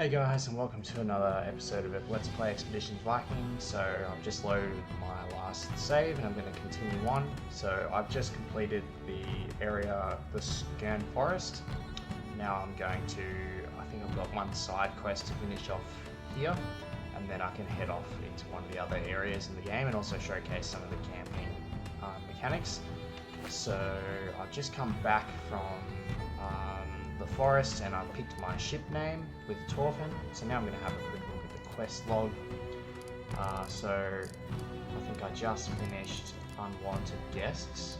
Hey guys, and welcome to another episode of Let's Play Expeditions Viking. So I've just loaded my last save and I'm going to continue on. So I've just completed the area, the Skern Forest. Now I'm going to, I think I've got one side quest to finish off here, and then I can head off into one of the other areas in the game and also showcase some of the camping mechanics. So I've just come back from the forest and I've picked my ship name with Torfin. So now I'm going to have a quick look at the quest log. So I think I just finished Unwanted Guests.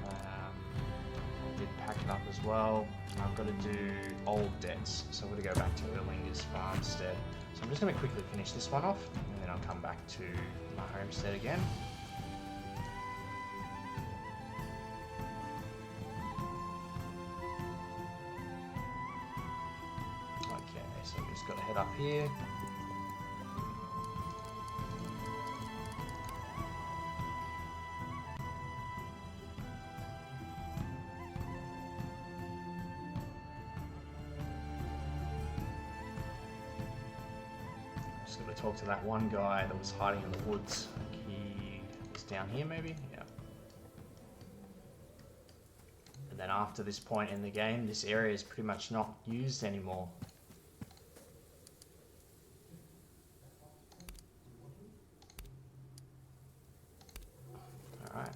I did pack it up as well. I've got to do Old Debts, so I'm going to go back to Erlinger's farmstead. So I'm just going to quickly finish this one off and then I'll come back to my homestead again. So I've just got to head up here. Just got to talk to that one guy that was hiding in the woods. He is down here maybe? Yeah. And then after this point in the game, this area is pretty much not used anymore. Alright,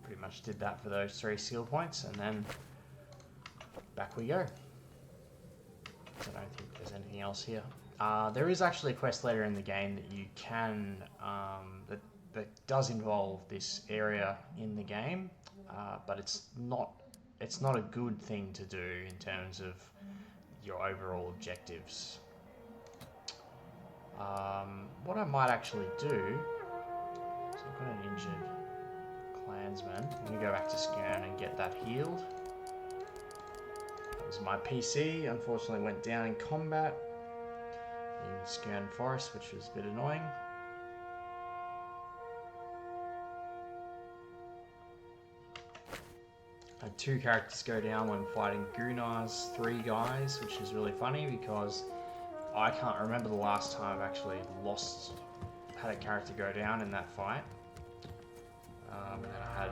pretty much did that for those 3 skill points, and then back we go. I don't think there's anything else here. There is actually a quest later in the game that you can, that does involve this area in the game, but it's not a good thing to do in terms of your overall objectives. What I might actually do, so I've got an injured clansman. I'm going to go back to Skern and get that healed. That was my PC, unfortunately went down in combat in Skern Forest, which was a bit annoying. I had 2 characters go down when fighting Gunnar's 3 guys, which is really funny because I can't remember the last time I've actually had a character go down in that fight. And then I had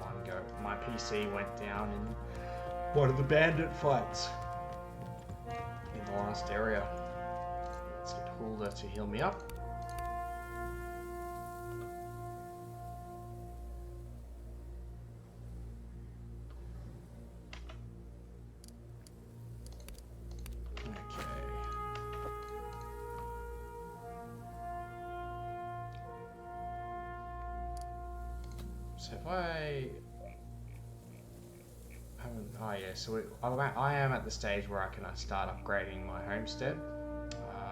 one go. My PC went down in one of the bandit fights in the last area. Let's get Hulda to heal me up. So if I haven't, oh yeah, so I am at the stage where I can start upgrading my homestead.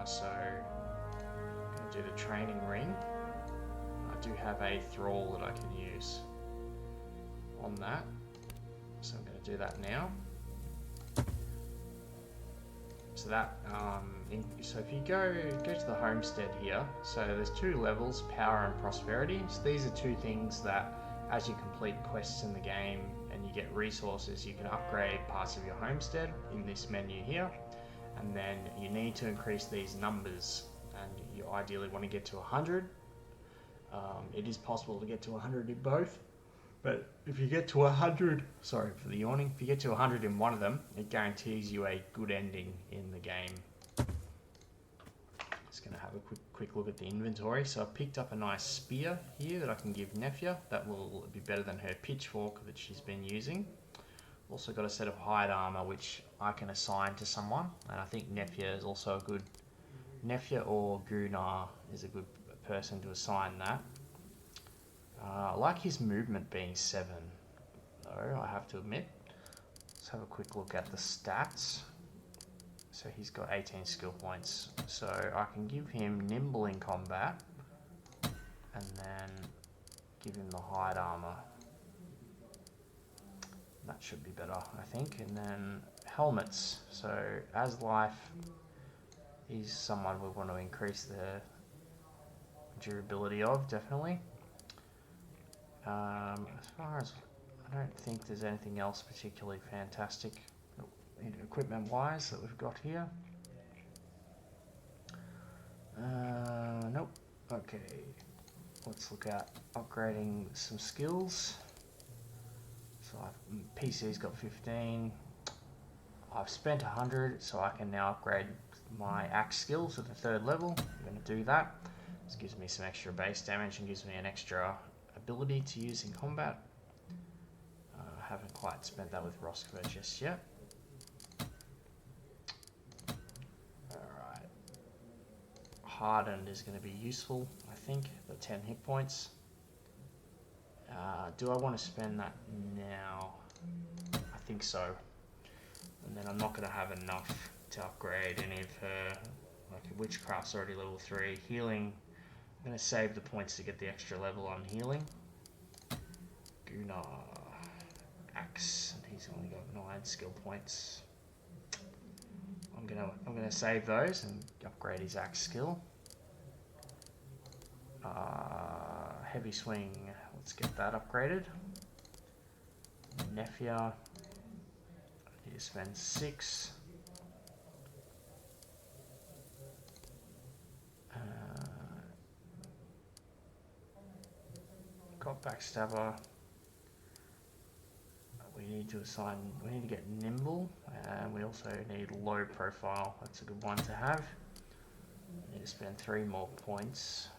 So I'm going to do the training ring. I do have a thrall that I can use on that, so I'm going to do that now. So that, so if you go to the homestead here, so there's 2 levels, power and prosperity. So these are 2 things that, as you complete quests in the game and you get resources, you can upgrade parts of your homestead in this menu here. And then you need to increase these numbers, and you ideally want to get to 100. It is possible to get to 100 in both, but if you get to 100, sorry for the yawning, if you get to 100 in one of them, it guarantees you a good ending in the game. Just going to have a quick look at the inventory. So I've picked up a nice spear here that I can give Nefja. That will be better than her pitchfork that she's been using. Also got a set of hide armor which I can assign to someone, and I think Nefja is also a good, Nefja or Gunnar is a good person to assign that. I like his movement being 7 though, I have to admit. Let's have a quick look at the stats. So he's got 18 skill points, so I can give him nimble in combat and then give him the hide armor. That should be better, I think. And then helmets, so as life, he's someone we want to increase the durability of, definitely. As far as, I don't think there's anything else particularly fantastic equipment wise that we've got here. Okay, let's look at upgrading some skills. So PC's got 15. I've spent 100, so I can now upgrade my axe skill to the 3rd level. I'm going to do that. This gives me some extra base damage and gives me an extra ability to use in combat. I haven't quite spent that with Roskva just yet. Alright. Hardened is going to be useful, I think, the 10 hit points. Do I want to spend that now? I think so. And then I'm not going to have enough to upgrade any of her. Like Witchcraft's already level 3. Healing, I'm going to save the points to get the extra level on healing. Gunnar, Axe, and he's only got 9 skill points. I'm gonna save those and upgrade his axe skill. Heavy swing, let's get that upgraded. Nefia, I need to spend 6. Got Backstabber. We need to get Nimble, and we also need Low Profile. That's a good one to have. I need to spend 3 more points.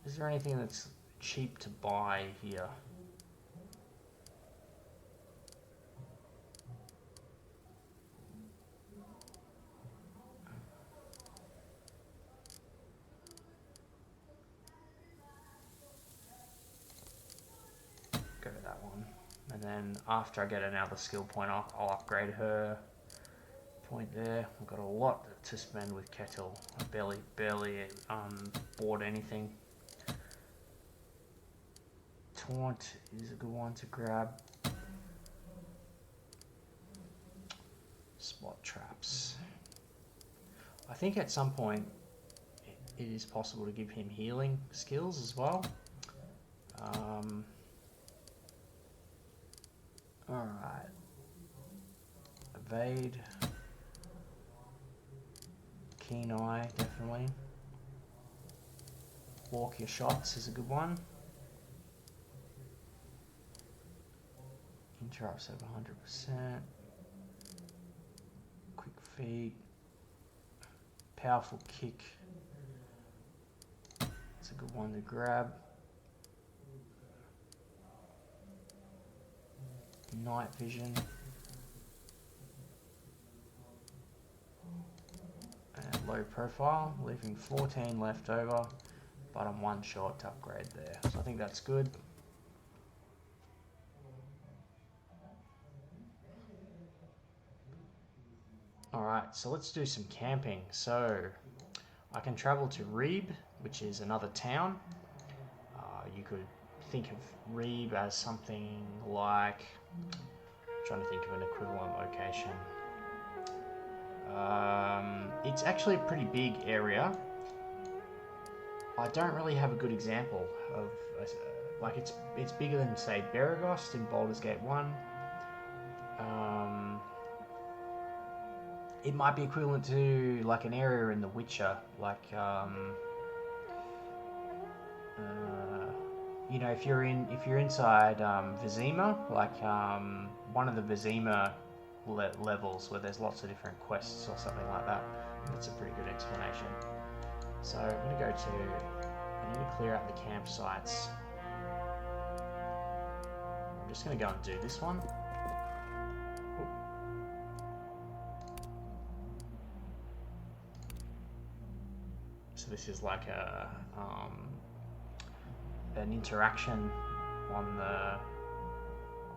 Is there anything that's cheap to buy here? Go to that one. And then after I get another skill point, I'll upgrade her point there. I've got a lot to spend with Kettle. I barely bought anything. Taunt is a good one to grab. Spot traps. I think at some point it is possible to give him healing skills as well. Alright. Evade. Keen Eye, definitely. Walk your shots is a good one. Interrupts over 100%. Quick feet. Powerful kick. It's a good one to grab. Night vision. And low profile, leaving 14 left over, but I'm 1 short to upgrade there. So I think that's good. Alright, so let's do some camping. So I can travel to Ribe, which is another town. You could think of Ribe as something like, I'm trying to think of an equivalent location. It's actually a pretty big area. I don't really have a good example of, like it's bigger than say Beregost in Baldur's Gate 1. It might be equivalent to like an area in The Witcher, like you know, if you're inside Vizima, like one of the Vizima levels where there's lots of different quests or something like that. That's a pretty good explanation. So I'm going to go to, I need to clear out the campsites. I'm just going to go and do this one. So this is like a an interaction on the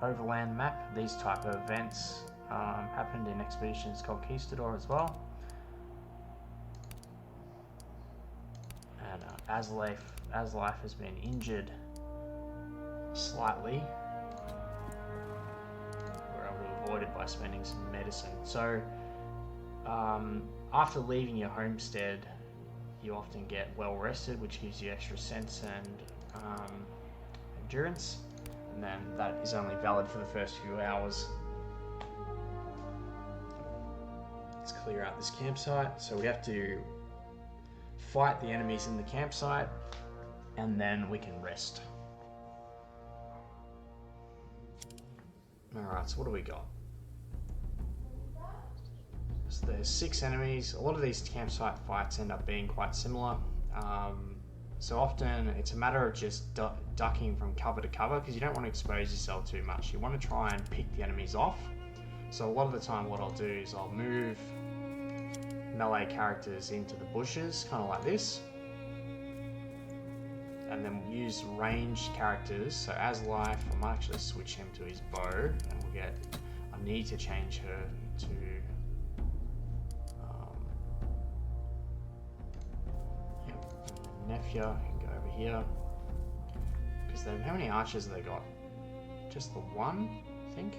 overland map. These type of events happened in Expeditions Conquistador as well. And Aslife has been injured slightly. We're able to avoid it by spending some medicine. So after leaving your homestead, you often get well rested, which gives you extra sense and endurance. and then that is only valid for the first few hours. Let's clear out this campsite. So we have to fight the enemies in the campsite, and then we can rest. Alright, so what do we got? So there's 6 enemies. A lot of these campsite fights end up being quite similar. So often it's a matter of just ducking from cover to cover, because you don't want to expose yourself too much. You want to try and pick the enemies off. So a lot of the time what I'll do is I'll move melee characters into the bushes, kind of like this. And then use ranged characters. So as Life, I might actually switch him to his bow, and we'll get, I need to change her to Nephia can go over here, because then how many archers have they got? Just the one, I think.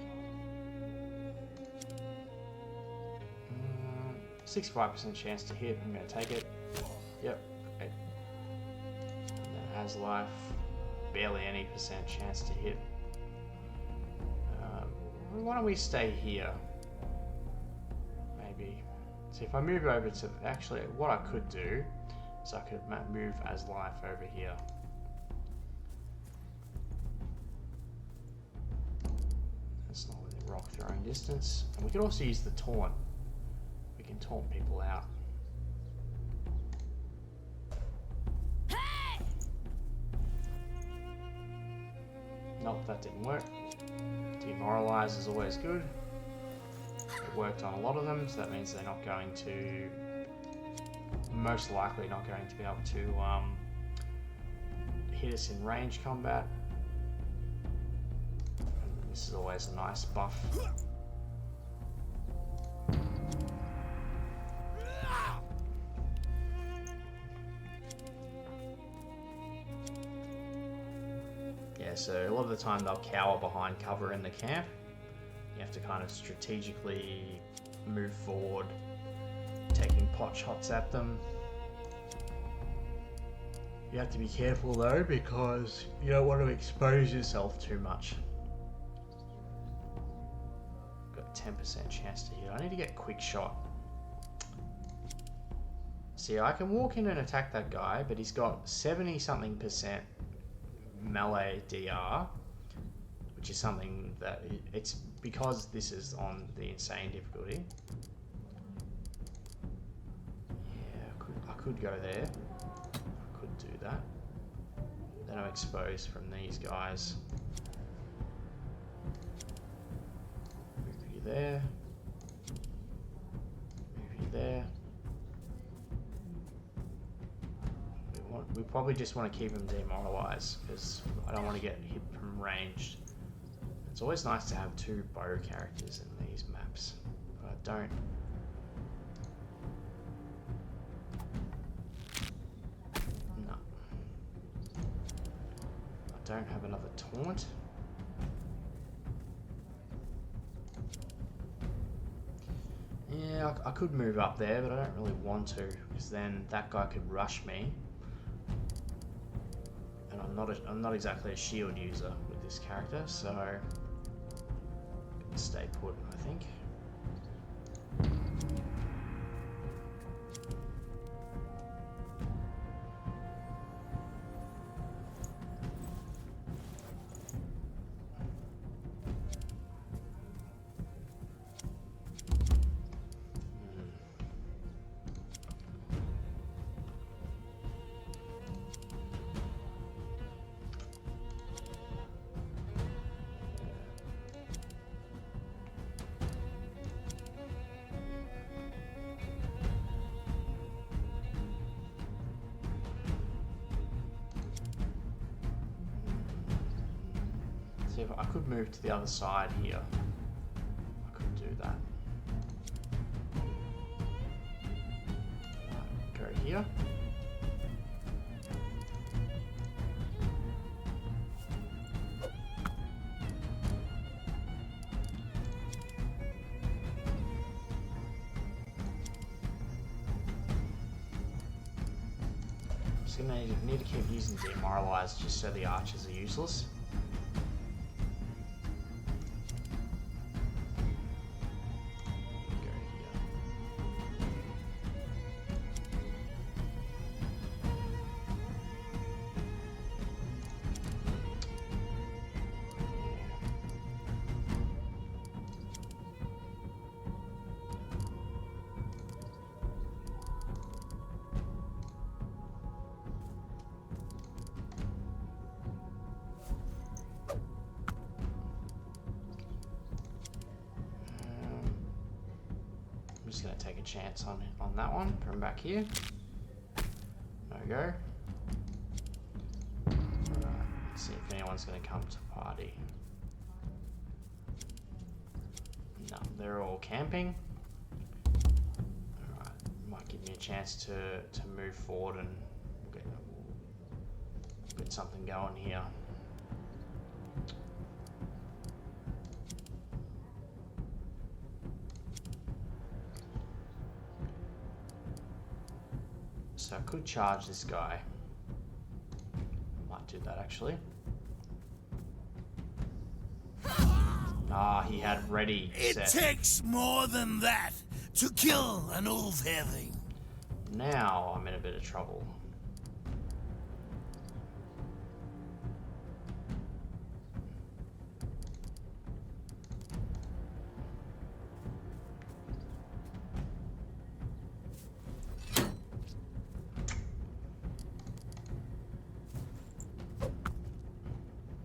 65% chance to hit. I'm going to take it. Yep. Okay. And then as Life, barely any % chance to hit. Why don't we stay here? Maybe. So if I move over to, actually, what I could do. So I could move as Life over here. That's not within rock throwing distance. And we could also use the taunt. We can taunt people out. Nope, that didn't work. Demoralize is always good. It worked on a lot of them, so that means they're not going to, most likely not going to be able to hit us in range combat. And this is always a nice buff. Yeah, so a lot of the time they'll cower behind cover in the camp. You have to kind of strategically move forward, taking pot shots at them. You have to be careful though, because you don't want to expose yourself too much. Got 10% chance to hit. I need to get quick shot. See, I can walk in and attack that guy, but he's got 70 something % melee DR, which is something that it's because this is on the insane difficulty. Yeah, I could go there. I could do that. Then I'm exposed from these guys. Move you there. Move you there. We probably just want to keep them demoralized, because I don't want to get hit from ranged. It's always nice to have 2 bow characters in these maps, but I don't. No. I don't have another taunt. Yeah, I could move up there, but I don't really want to, because then that guy could rush me. And I'm not exactly a shield user with this character, so I'm gonna stay put, I think. See, if I could move to the other side here. I could do that. Go here. Just gonna need to keep using demoralize just so the archers are useless. just going to take a chance on that one from back here. No go. Alright, let's see if anyone's going to come to party. No, they're all camping. Alright, might give me a chance to move forward and get something going here. So I could charge this guy. Might do that actually. Ah, he had ready set. It takes more than that to kill an Ulfhering. Now I'm in a bit of trouble.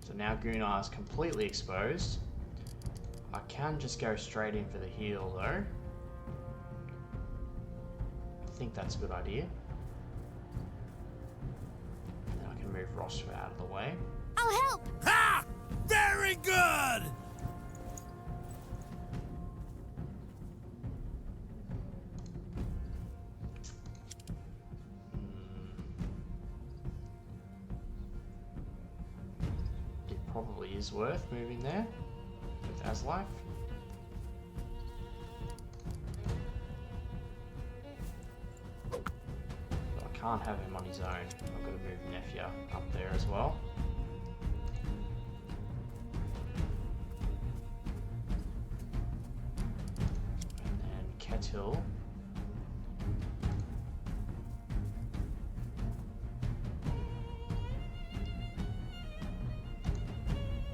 So now Gunnar is completely exposed. I can just go straight in for the heal though. I think that's a good idea. And then I can move Roster out of the way. I'll help! Ha! Very good! It probably is worth moving there with Aslife. Can't have him on his own. I've got to move Nefia up there as well. And then Ketil.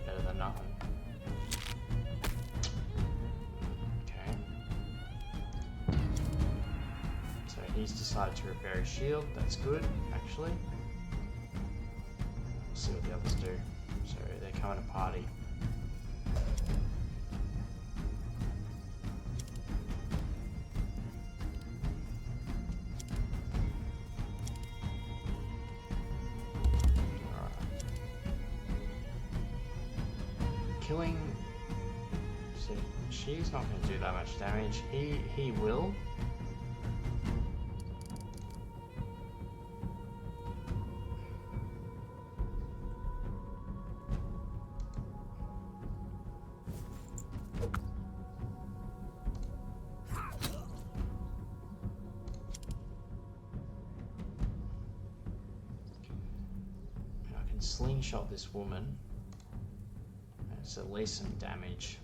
Better than nothing. He's decided to repair his shield. That's good, actually. We'll see what the others do. So they're coming to party. Alright. Killing... So she's not going to do that much damage. He will. Slingshot this woman. It's at least some damage.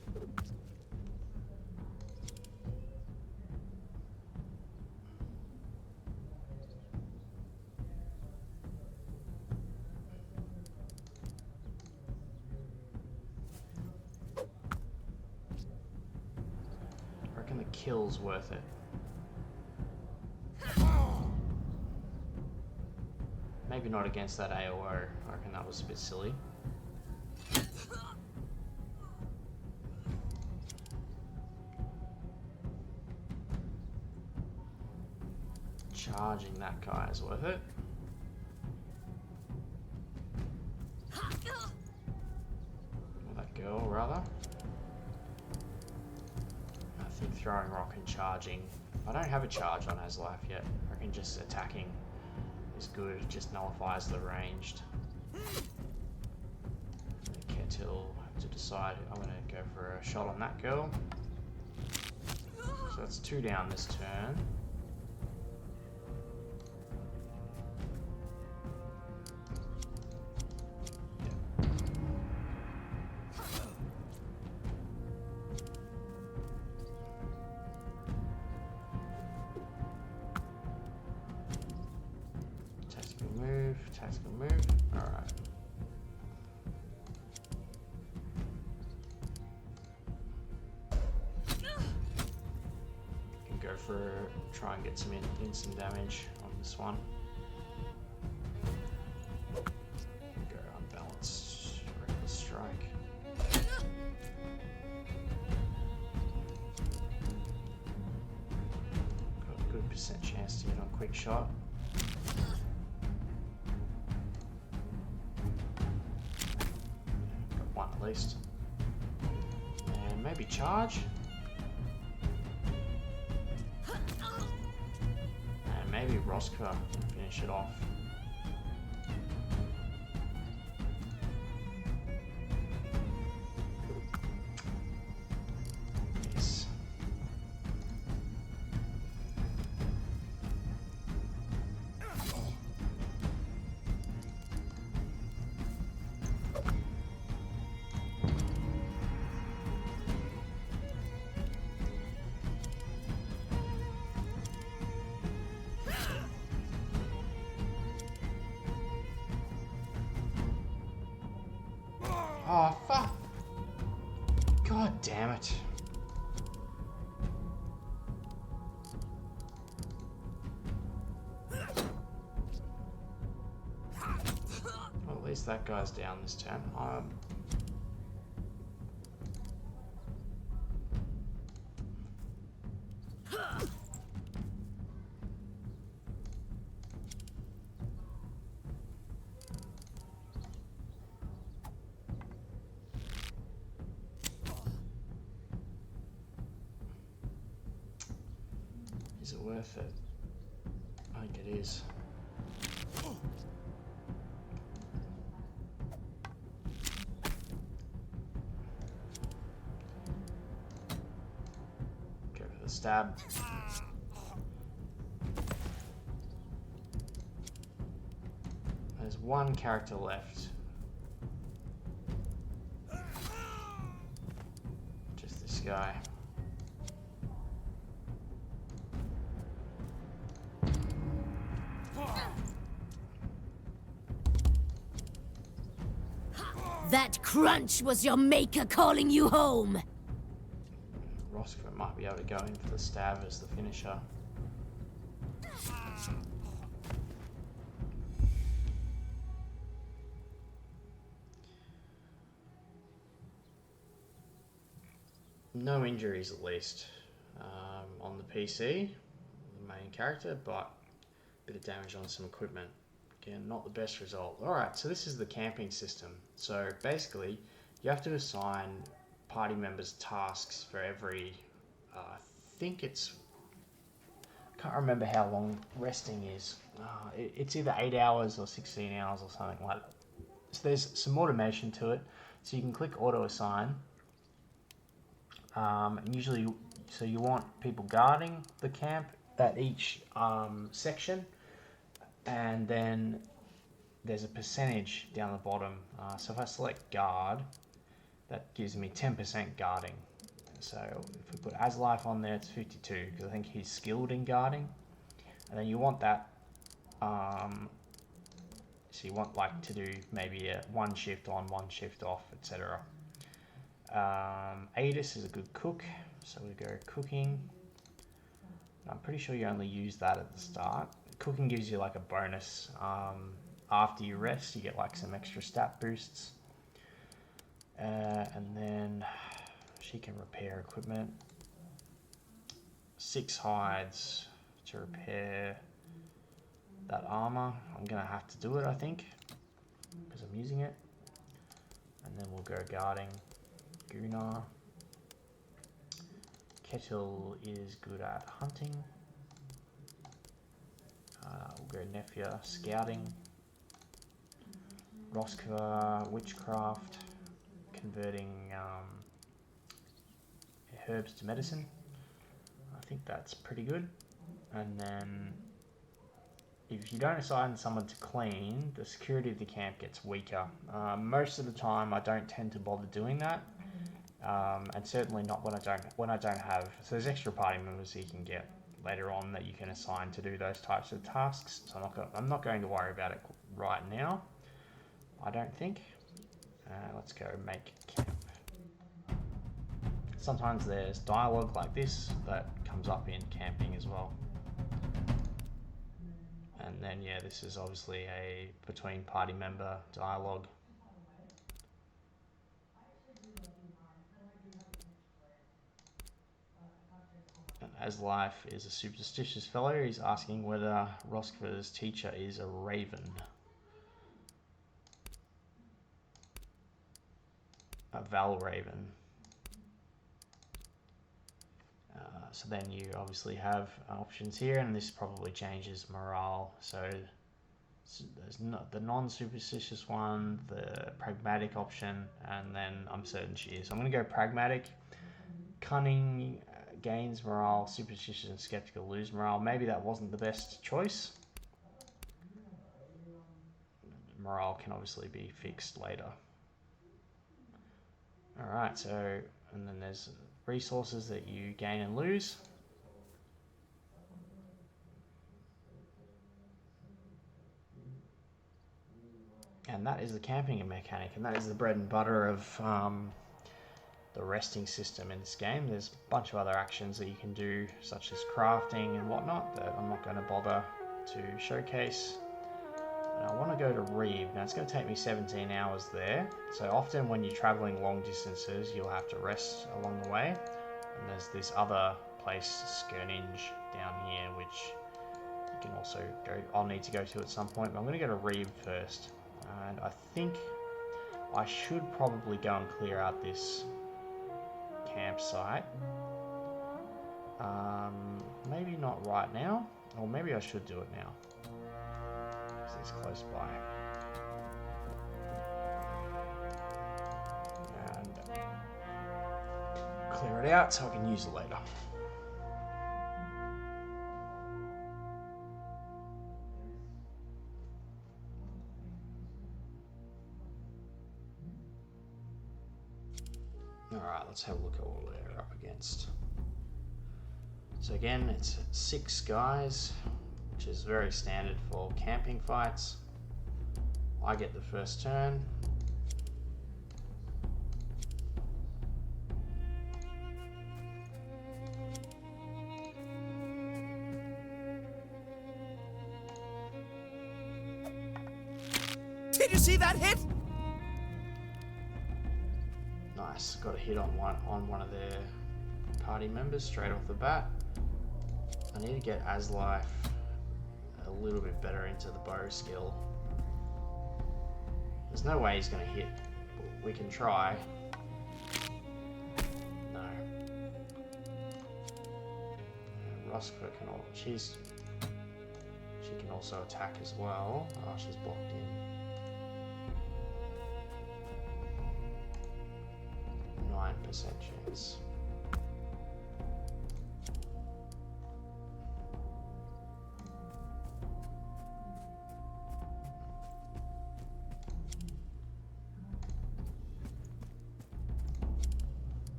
I reckon the kill's worth it. Maybe not against that AOO. I reckon that was a bit silly. Charging that guy is worth it. Or that girl, rather. I think throwing rock and charging. I don't have a charge on Aslife yet. I reckon just attacking is good, it just nullifies the ranged. Ketil, have to decide, I'm going to go for a shot on that girl. So that's 2 down this turn. Tactical move. Alright. Can go for try and get some instant damage on this one. Go unbalanced, reckless strike. quick shot. Got one at least. And maybe charge. And maybe Roska can finish it off. Yes. Oh, fuck. God damn it. Well, at least that guy's down this turn. Is it worth it? I think it is. Go for the stab. There's one character left. Just this guy. That crunch was your maker calling you home. Roska might be able to go in for the stab as the finisher. No injuries at least on the PC, the main character, but a bit of damage on some equipment. Again, not the best result. Alright, so this is the camping system. So basically, you have to assign party members tasks for every, I think it's, I can't remember how long resting is. It's either 8 hours or 16 hours or something like that. So there's some automation to it. So you can click auto assign. And usually, so you want people guarding the camp at each section, and then there's a percentage down the bottom. So if I select guard, that gives me 10% guarding. So if we put Aslife on there, it's 52 because I think he's skilled in guarding. And then you want that. So you want like to do maybe a 1 shift on, 1 shift off, etc. Adis is a good cook, so we go cooking. I'm pretty sure you only use that at the start. Cooking gives you like a bonus. After you rest, you get like some extra stat boosts. And then she can repair equipment. 6 hides to repair that armor. I'm gonna have to do it, I think, because I'm using it. And then we'll go guarding. Gunnar. Kettle is good at hunting. We'll go Nefia, scouting. Roska, witchcraft, converting herbs to medicine. I think that's pretty good. And then if you don't assign someone to clean, the security of the camp gets weaker. Most of the time I don't tend to bother doing that. And certainly not when I don't have. So there's extra party members you can get later on that you can assign to do those types of tasks. So I'm not going to worry about it right now, I don't think. Let's go make camp. Sometimes there's dialogue like this that comes up in camping as well. And then yeah, this is obviously a between party member dialogue. as life is a superstitious fellow. He's asking whether Roscoe's teacher is a raven. A Val Raven. So then you obviously have options here, and this probably changes morale. So there's not the non-superstitious one, the pragmatic option, and then uncertain cheer. So I'm going to go pragmatic. Cunning gains morale, superstitious and skeptical lose morale. Maybe that wasn't the best choice. Morale can obviously be fixed later. Alright, so, and then there's resources that you gain and lose. And that is the camping mechanic, and that is the bread and butter of the resting system in this game. There's a bunch of other actions that you can do, such as crafting and whatnot, that I'm not going to bother to showcase. And I want to go to Ribe. Now it's going to take me 17 hours there. So often when you're traveling long distances, you'll have to rest along the way. And there's this other place, Skirninge, down here, which you can also go. I'll need to go to at some point, but I'm going to go to Ribe first. And I think I should probably go and clear out this campsite. Maybe not right now, or maybe I should do it now, because it's close by. And clear it out so I can use it later. Alright, let's have a look at what they're up against. So again, it's 6 guys, which is very standard for camping fights. I get the first turn. Did you see that hit? Nice, got a hit on one of their party members straight off the bat. I need to get Aslife a little bit better into the bow skill. There's no way he's going to hit. We can try. No. Roscoe can she can also attack as well. Oh, she's blocked in. 9% chance.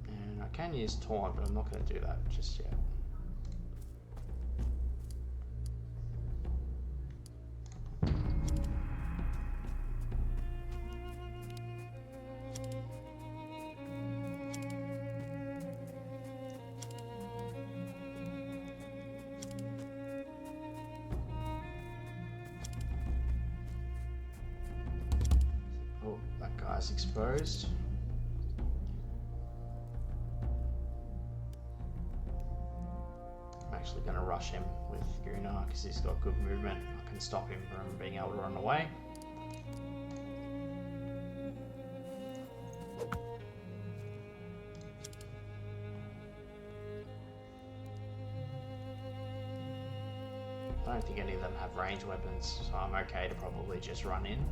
And I can use taunt, but I'm not going to do that just yet. That guy's exposed. I'm actually going to rush him with Gunnar because he's got good movement. I can stop him from being able to run away. I don't think any of them have ranged weapons, so I'm okay to probably just run in.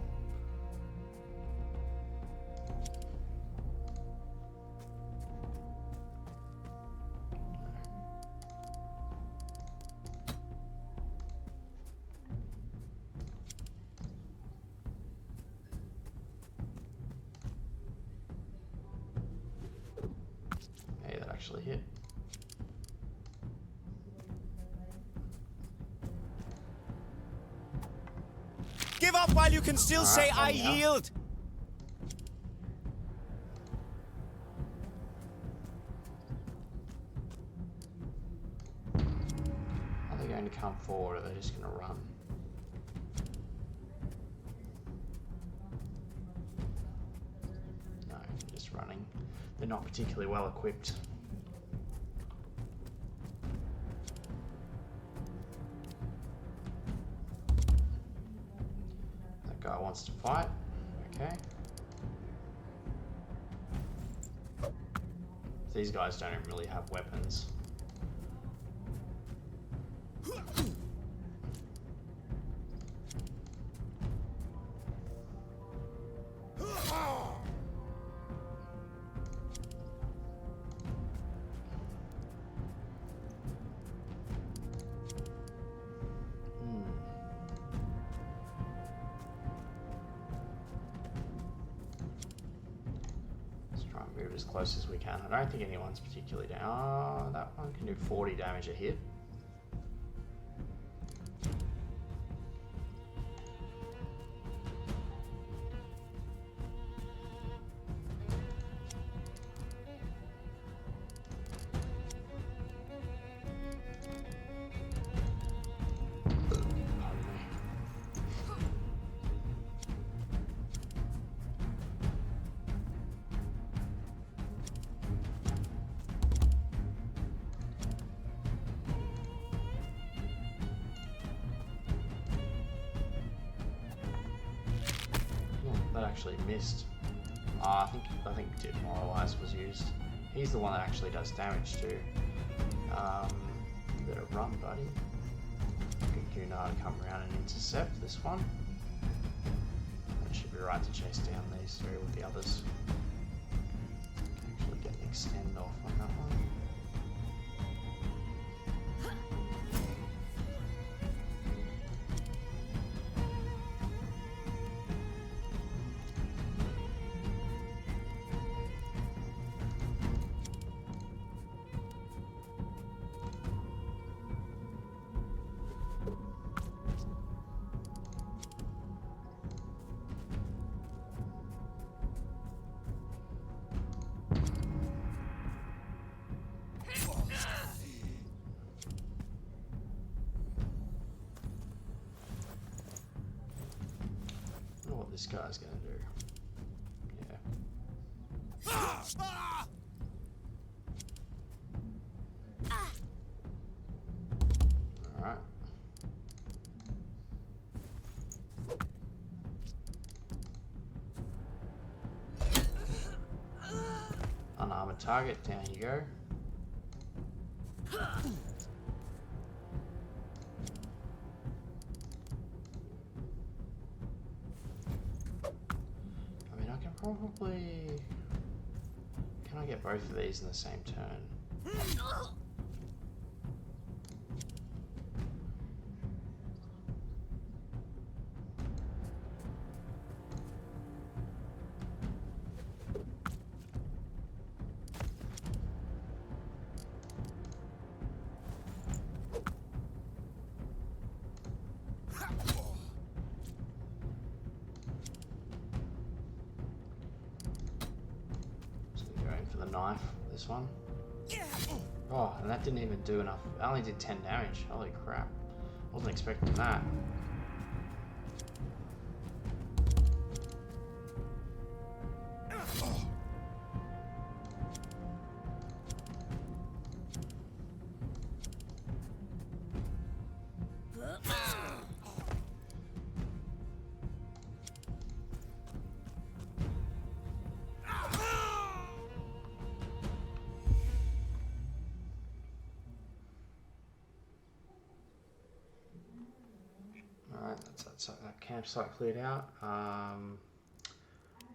Hey, that actually hit. Give up while you can still say I yeah. yield. Are they going to come forward or are they just going to run? No, they're just running. They're not particularly well equipped. wants to fight. Okay. These guys don't even really have weapons. Move as close as we can. I don't think anyone's particularly down. Oh, that one can do 40 damage a hit. That actually missed. I think Demoralize was used. He's the one that actually does damage too. Better run, buddy. Get Gunnar to come around and intercept this one. That should be right to chase down these three with the others. Can actually get an extend off on that one. What this guy's gonna do. Alright. Unarmored target, down you go. Probably... Can I get both of these in the same turn? For the knife, this one. Oh, and that didn't even do enough. I only did 10 damage. Holy crap. Wasn't expecting that. That's that campsite cleared out.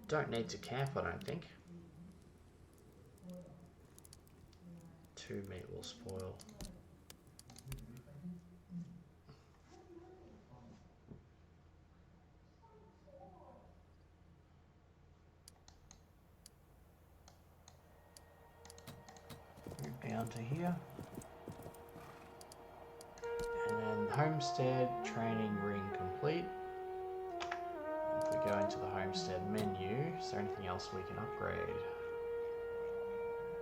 Don't need to camp, I don't think. 2 meat will spoil. Move down to here. And then homestead training ring complete. If we go into the homestead menu, is there anything else we can upgrade?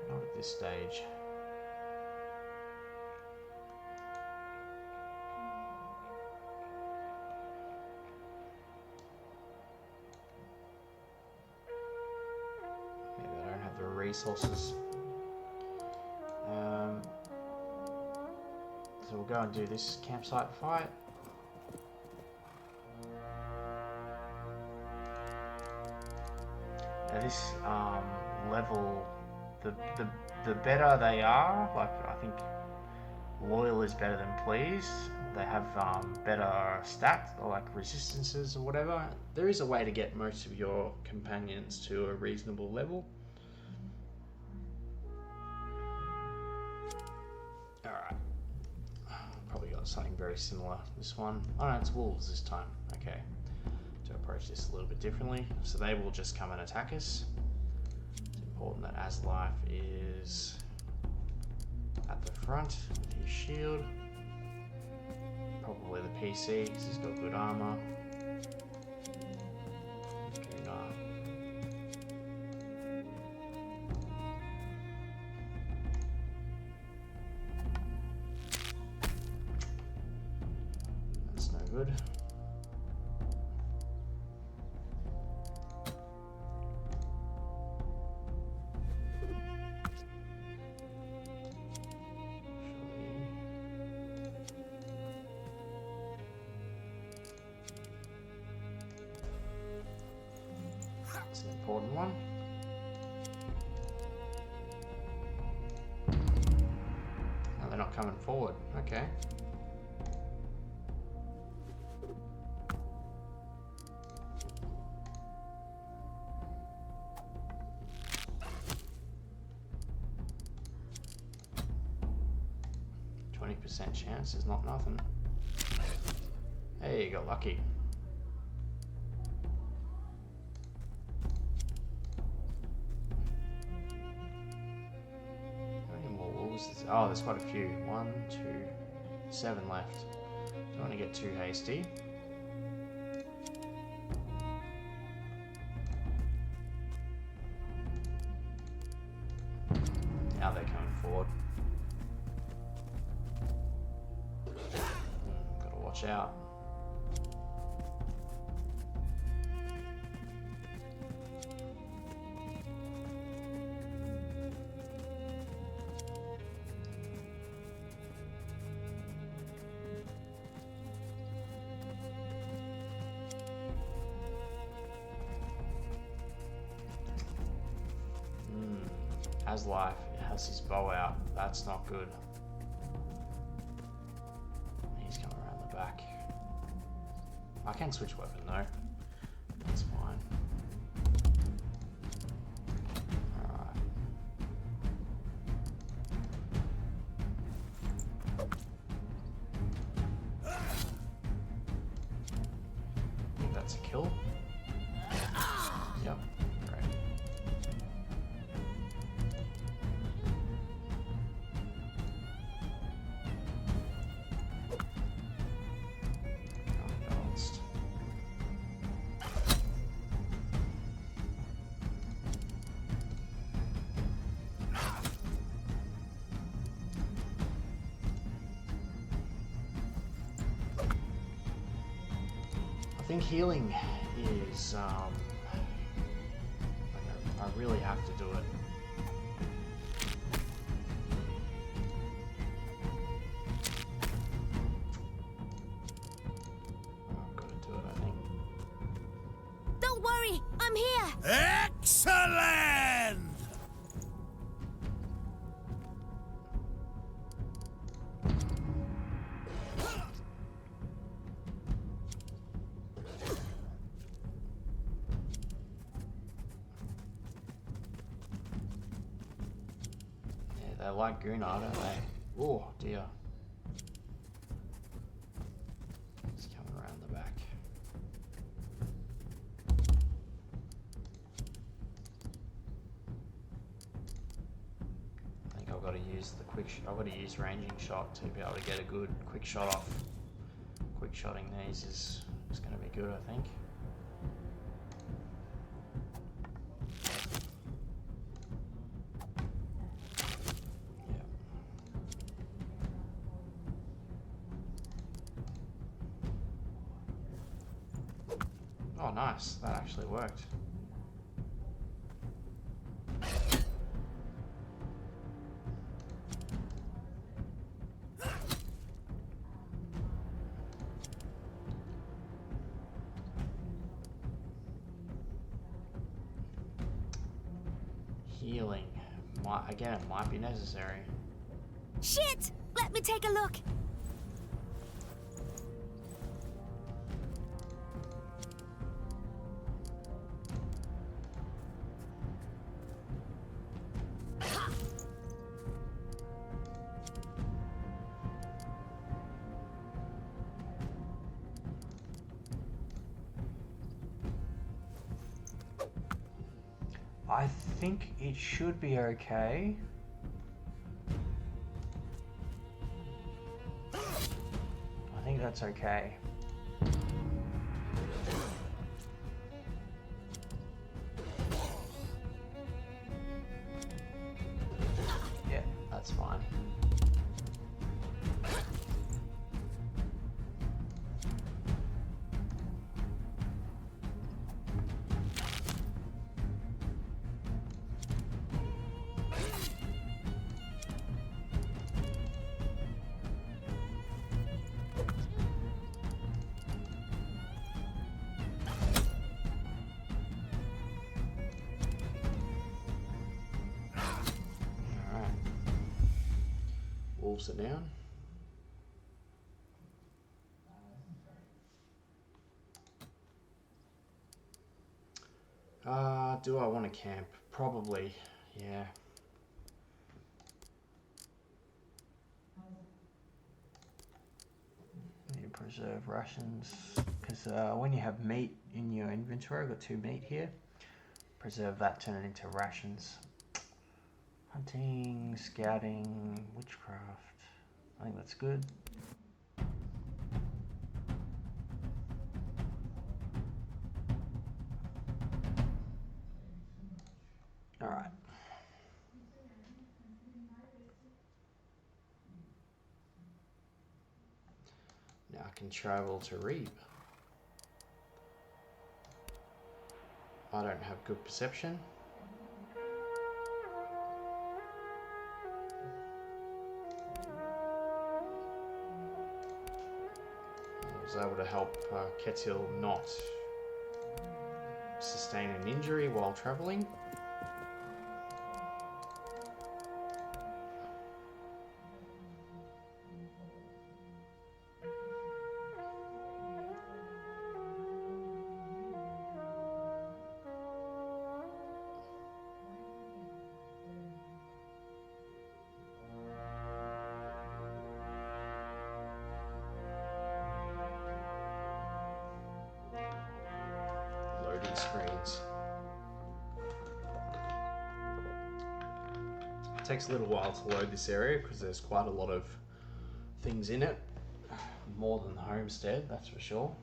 Not at this stage. Maybe I don't have the resources. So we'll go and do this campsite fight. At this level, the better they are, like I think loyal is better than pleased. They have better stats or like resistances or whatever. There is a way to get most of your companions to a reasonable level. Alright. Probably got something very similar. This one. Oh no, it's wolves this time. Okay. To approach this a little bit differently. So they will just come and attack us. It's important that Aslife is at the front with his shield. Probably the PC, because he's got good armor. Gunnar. That's no good. That's an important one. Oh, they're not coming forward. Okay. %, chance is not nothing. Hey, you got lucky. Oh, there's quite a few. 1, 2, 7 left. Don't want to get too hasty. Now they're coming forward. Gotta watch out. Has life, it has his bow out. That's not good. He's coming around the back. I can switch weapon though. That's fine. Alright. I think that's a kill. Yep. Great. I think healing is, I really have to do it. I've got to do it, I think. Don't worry, I'm here! Excellent! They like Gunnar, don't they? Oh dear. He's coming around the back. I think I've got to use the I've got to use ranging shot to be able to get a good quick shot off. Quick shotting these is going to be good, I think. Oh, nice. That actually worked. healing. Again, it might be necessary. Shit! Let me take a look. I think it should be okay. I think that's okay. Yeah, that's fine. Wolves are down. Do I want to camp? Probably, yeah. Need to preserve rations, because when you have meat in your inventory, I've got 2 meat here. Preserve that, turn it into rations. Hunting, scouting, witchcraft. I think that's good. Alright. Now I can travel to Ribe. I don't have good perception. I was able to help Ketil not sustain an injury while traveling. Loading screens. It takes a little while to load this area because there's quite a lot of things in it. More than the homestead, that's for sure.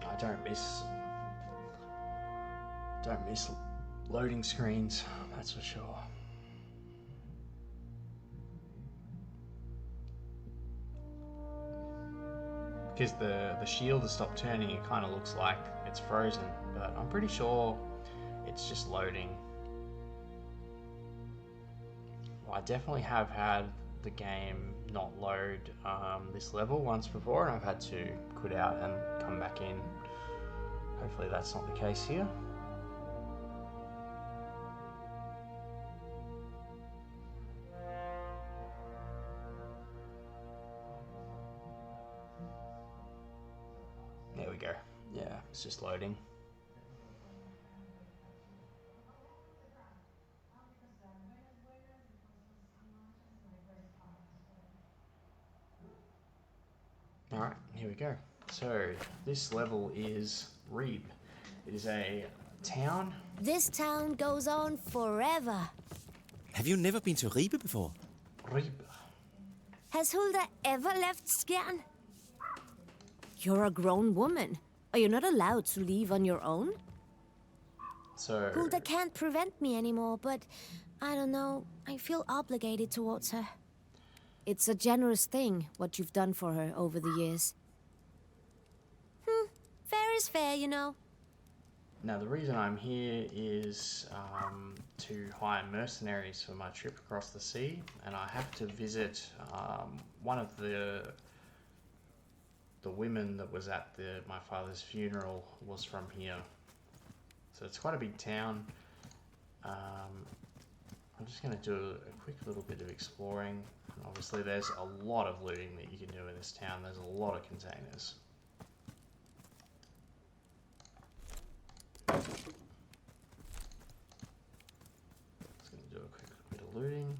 I don't miss loading screens, that's for sure. Because the shield has stopped turning, it kind of looks like it's frozen, but I'm pretty sure it's just loading. I definitely have had the game not load this level once before, and I've had to quit out and come back in. Hopefully that's not the case here. There we go. Yeah, it's just loading. Alright, here we go. So, this level is Ribe. It is a town. This town goes on forever. Have you never been to Ribe before? Ribe. Has Hulda ever left Skjern? You're a grown woman. Are you not allowed to leave on your own? So, Hulda can't prevent me anymore, but I don't know. I feel obligated towards her. It's a generous thing, what you've done for her over the years. Fair is fair, you know. now the reason I'm here is to hire mercenaries for my trip across the sea, and I have to visit one of the the women that was at my father's funeral was from here. So it's quite a big town. I'm just going to do a quick little bit of exploring. And obviously there's a lot of looting that you can do in this town. There's a lot of containers. Just going to do a quick bit of looting.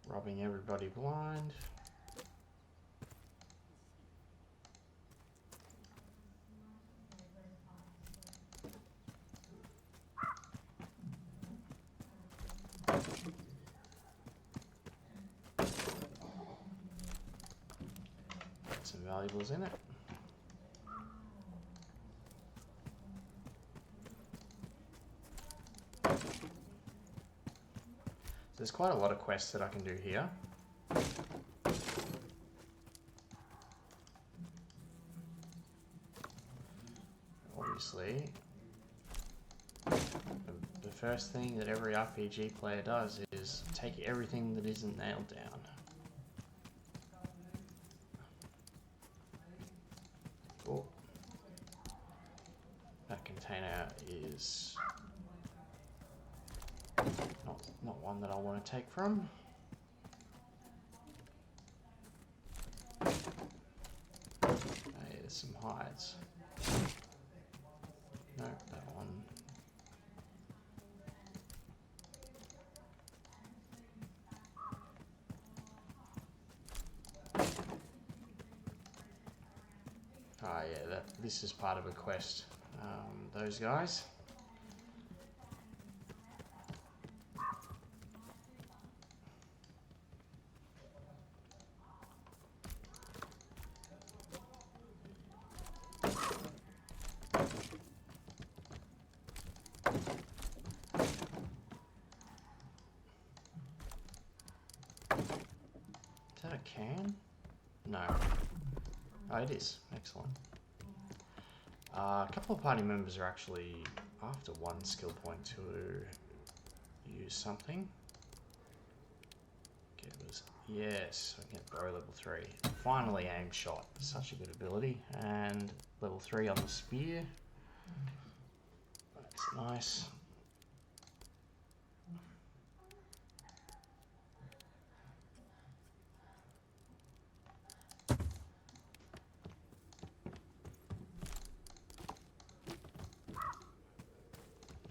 Robbing everybody blind. Got some valuables in it. There's quite a lot of quests that I can do here. Obviously, the first thing that every RPG player does is take everything that isn't nailed down. Oh. That container is not one that I want to take from. Hey, there's some hides. No, that one. Ah, yeah, this is part of a quest. Those guys. Is that a can? No. Oh, it is. Excellent. A couple of party members are actually after one skill point to use something. Yes, I get bow level 3. Finally aim shot. Such a good ability. And level 3 on the spear. That's nice.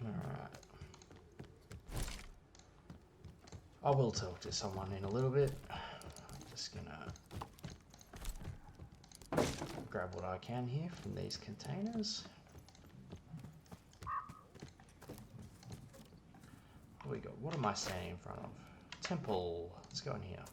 Alright. I will talk to someone in a little bit. I'm just gonna grab what I can here from these containers. What do we got? What am I standing in front of? Temple. Let's go in here.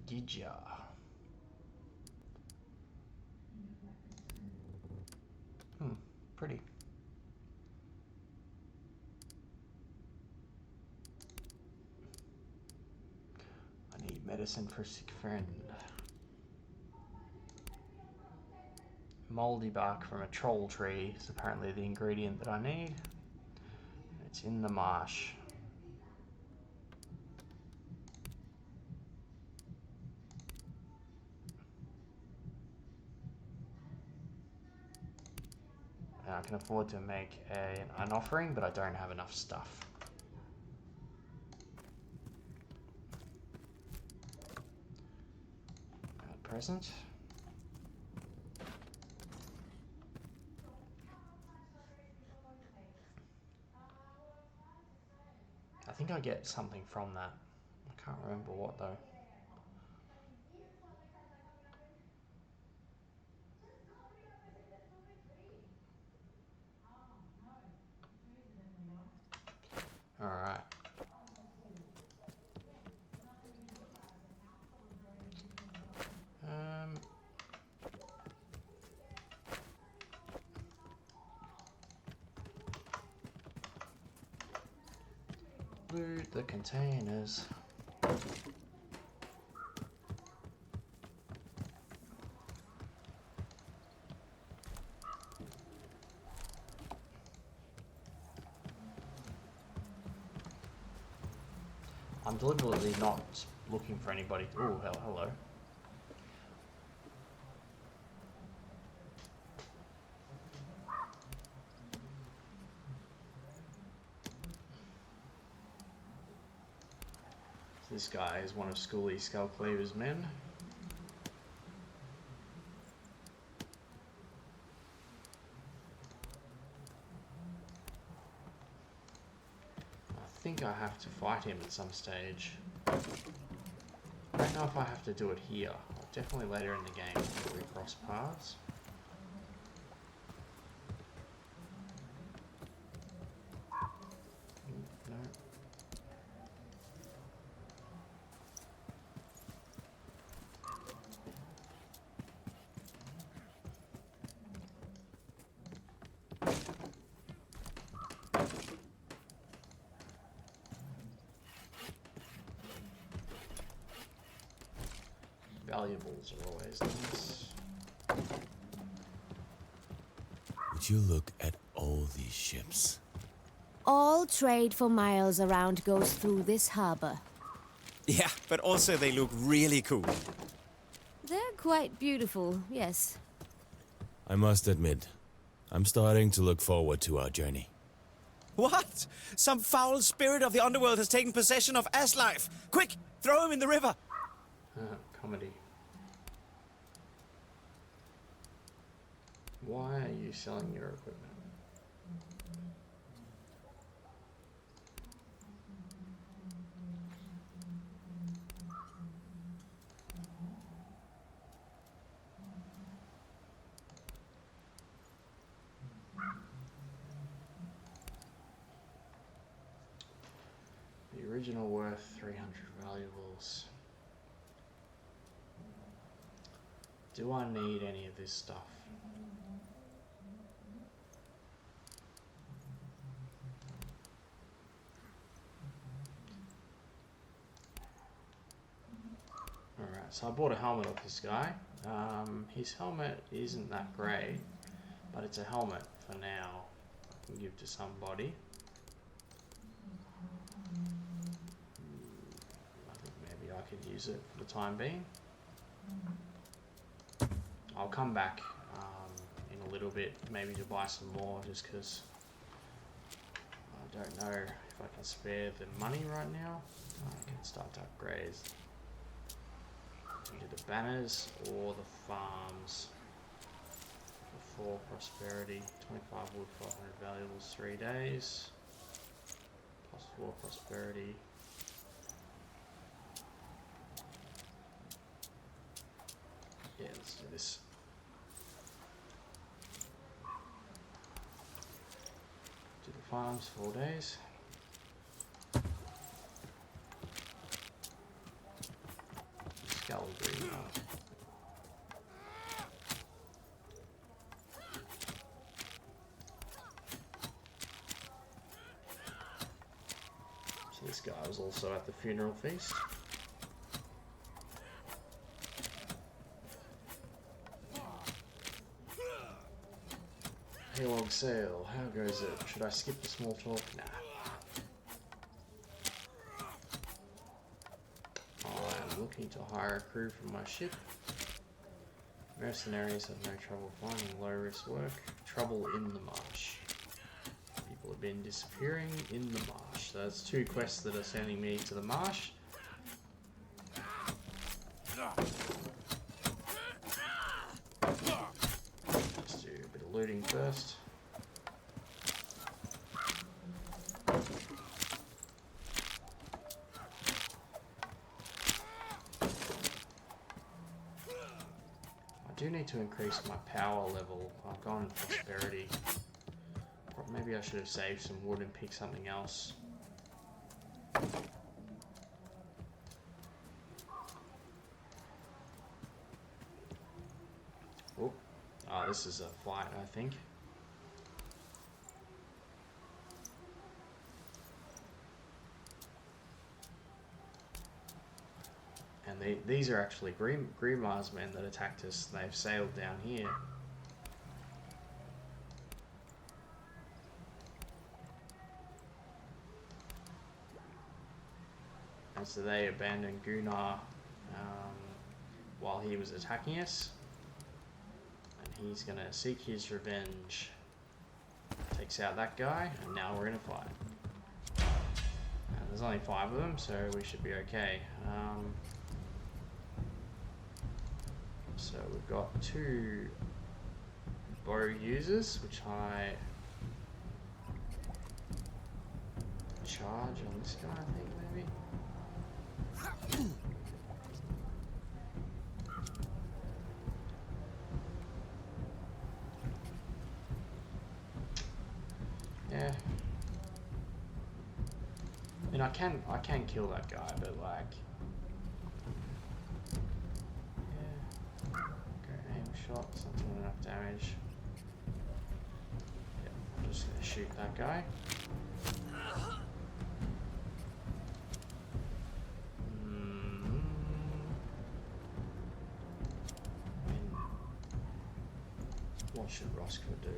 The Gidja. Pretty. I need medicine for a sick friend. Moldy bark from a troll tree is apparently the ingredient that I need. It's in the marsh. And I can afford to make an offering, but I don't have enough stuff. At present. I think I get something from that. I can't remember what though. Alright. Loot the containers. I'm deliberately not looking for anybody. Oh, hello. This guy is one of Schooly Skullcleaver's men. I think I have to fight him at some stage. I don't know if I have to do it here. Definitely later in the game before we cross paths. No. Valuables are always nice. Would you look at all these ships? All trade for miles around goes through this harbor. Yeah, but also they look really cool. They're quite beautiful, yes. I must admit, I'm starting to look forward to our journey. What? Some foul spirit of the underworld has taken possession of Aslife. Quick, throw him in the river. Comedy. Why are you selling your equipment? The original worth 300 valuables. Do I need any of this stuff? Alright, so I bought a helmet off this guy. His helmet isn't that great, but it's a helmet for now. I can give to somebody. I think maybe I could use it for the time being. I'll come back in a little bit, maybe to buy some more, just because I don't know if I can spare the money right now. I can start to upgrade either the banners or the farms. For prosperity, 25 wood, 500 valuables, 3 days. Plus 4 prosperity. Yeah, let's do this. Do the farms, 4 days. Scalabry. So this guy was also at the funeral feast. Haylog sale, how goes it? Should I skip the small talk? Nah. I am looking to hire a crew for my ship. Mercenaries have no trouble finding low risk work. Trouble in the marsh. People have been disappearing in the marsh. So that's 2 quests that are sending me to the marsh. Let's do a bit of looting first. I do need to increase my power level. I've gone prosperity. Maybe I should have saved some wood and picked something else. Oh, this is a fight, I think. And these are actually Grimar's men that attacked us. They've sailed down here. And so they abandoned Gunnar while he was attacking us. And he's going to seek his revenge. Takes out that guy, and now we're going to fight. And there's only 5 of them, so we should be okay. So we've got 2 bow users, which I charge on this guy, I think, maybe. Yeah. I mean, I can kill that guy, but like, yeah. Okay, aim shot, it's not doing enough damage. Yeah, I'm just gonna shoot that guy. What should Roscoe do?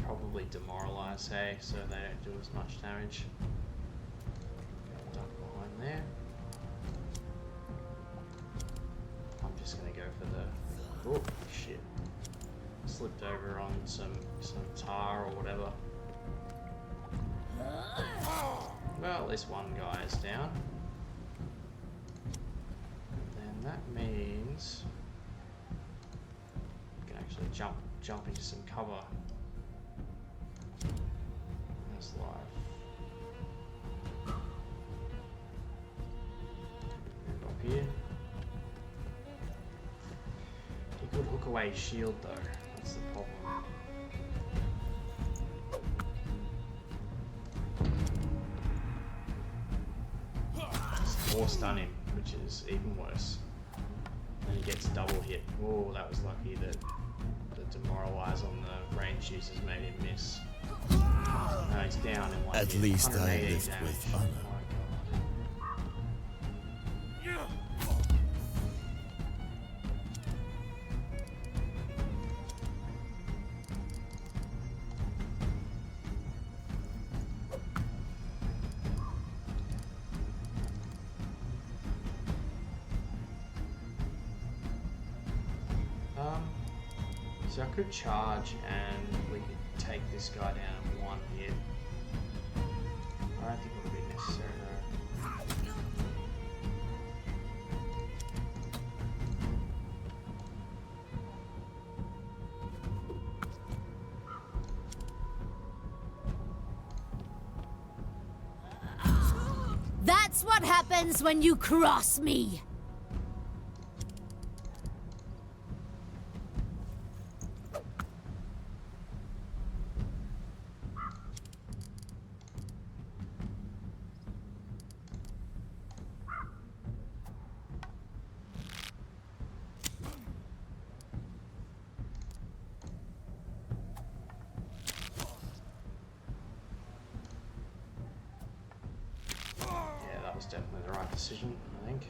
Probably demoralize, hey, so they don't do as much damage. Duck behind there. I'm just gonna go for the... Oh, shit. Slipped over on some tar or whatever. Well, at least one guy is down. And then that means... we can actually jump into some cover. That's live. Move up here. He could hook away his shield though. That's the problem. Or stun him, which is even worse. And he gets double hit. Oh, that was lucky that the demoralize on the range users made him miss. No, he's down in one At hit. least I 180 lived damage. with honor. Oh my god. So I could charge and we could take this guy down in one hit. I don't think it would be necessary though. That's what happens when you cross me! Definitely the right decision, I think.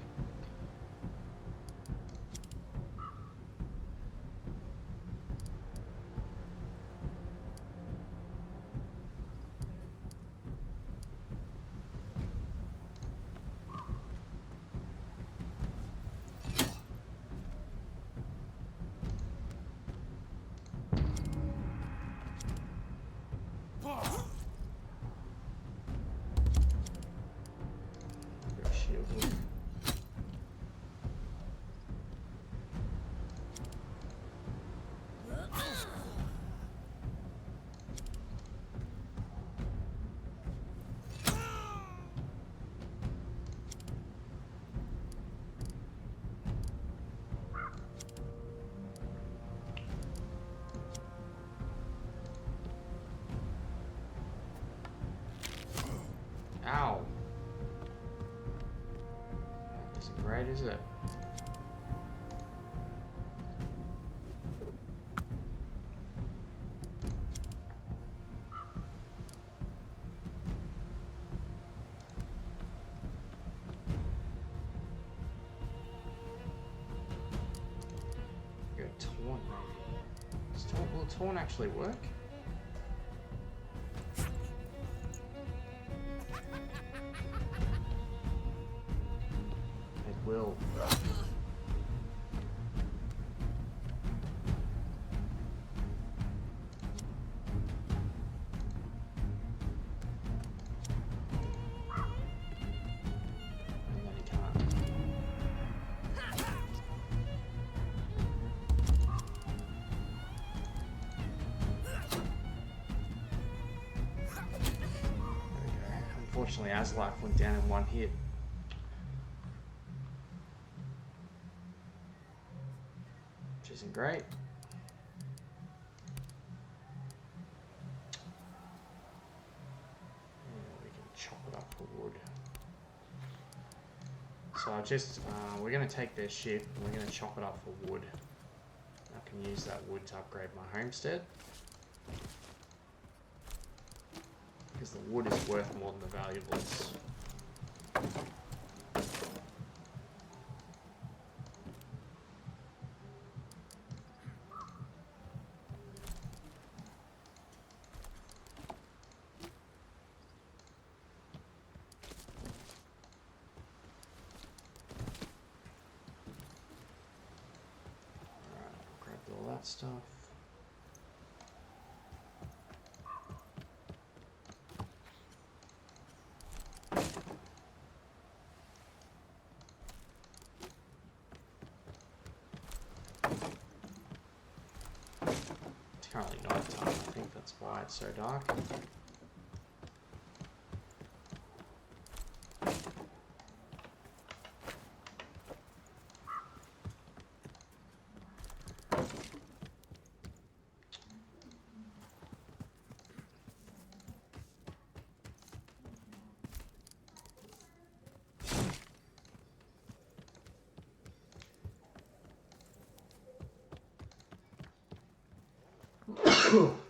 taunt actually work? It will. And then he can't. Unfortunately, Aslife went down in one hit. Which isn't great. Yeah, we can chop it up for wood. So I just, we're going to take their ship and we're going to chop it up for wood. I can use that wood to upgrade my homestead. Because the wood is worth more than the valuables. Alright, grabbed all that stuff. It's currently night time, I think that's why it's so dark.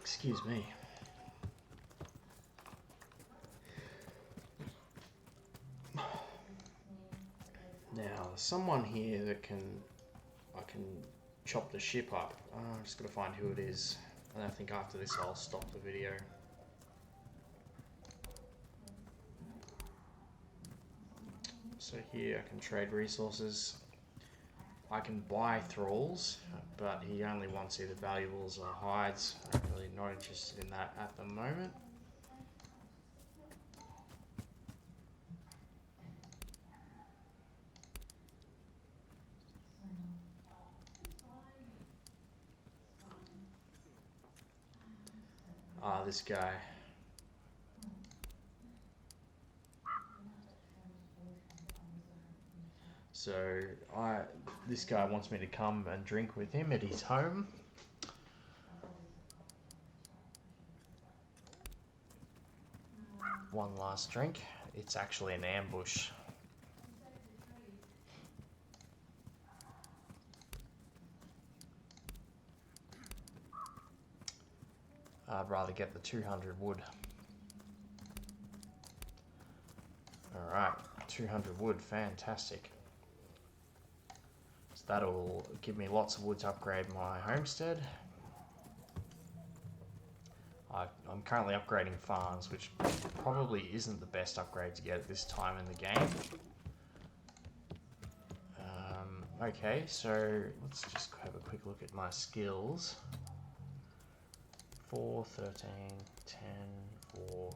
Excuse me. Now, there's someone here that I can chop the ship up. I'm just gonna find who it is. And I think after this I'll stop the video. So here I can trade resources. I can buy thralls, but he only wants either valuables or hides. I'm really not interested in that at the moment. Ah, this guy. So this guy wants me to come and drink with him at his home. One last drink. It's actually an ambush. I'd rather get the 200 wood. Alright, 200 wood, fantastic. So that'll give me lots of wood to upgrade my homestead. I'm currently upgrading farms, which probably isn't the best upgrade to get at this time in the game. Okay, so let's just have a quick look at my skills. 4, 13, 10, 4.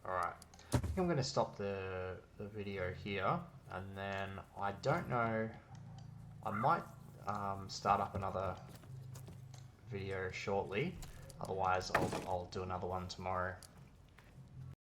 Alright, I think I'm going to stop the video here, and then I don't know, I might start up another video shortly. Otherwise, I'll do another one tomorrow.